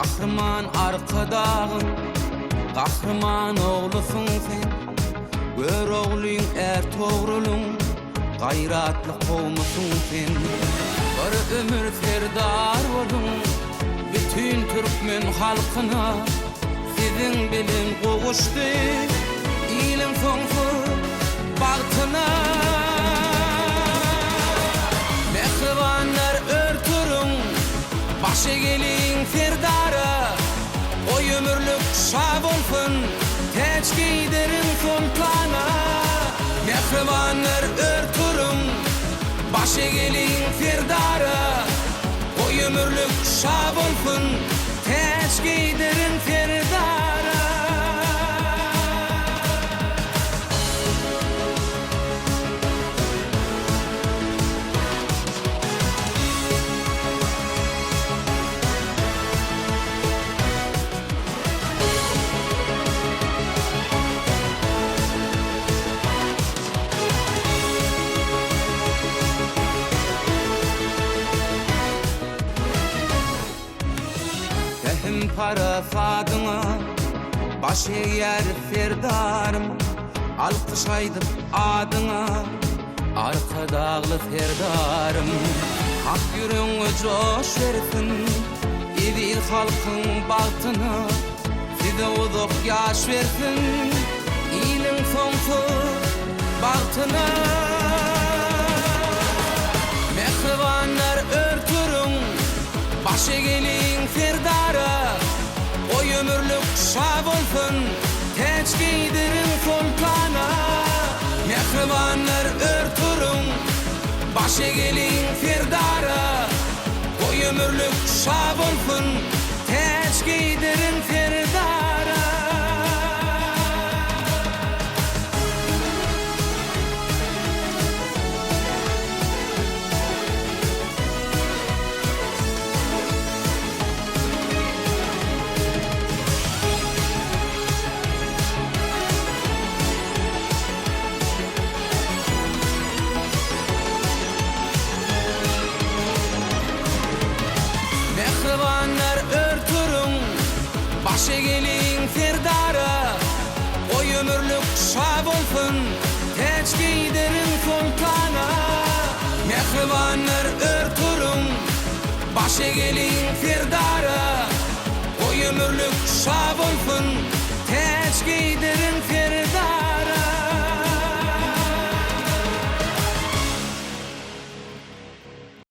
Kahraman arkadağın, kahraman oğlusun sen. Gör oğlun er toğrulun, gayratlı kovmusun sen. Bir ömür ferdar olun, bütün Türkmen halkına. Sizin bilim kovuştu, ilim sonsuz baktına. Mehribanlar örtürün, başı gelin ferdara. Oy ömürlük şab olsun, teç giydirin sultana. Mehribanlar örtürün, başı gelin ferdara. Oy ömürlük şab olsun, teç giydirin ferdara. Para fadına baş eğer ferdarım, alkış aydıp adına arka dağlı ferdarım. Hak yüreğine coş versin idil halkın bahtına. Size uzak yaş versin ilim sonsuz bahtına. Mehribanlar örtürün, başı gelin ferdara. Oy ömürlük şab olsun, teç giydirin sultana. Mehribanlar örtürün, başı gelin ferdara. Oy ömürlük şab olsun, teç giydirin ferdara. Mehribanlar örtürün, başı gelin ferdara. Oy ömürlük şab olsun, teç giydirin sultana. Mehribanlar örtürün, başı gelin ferdara.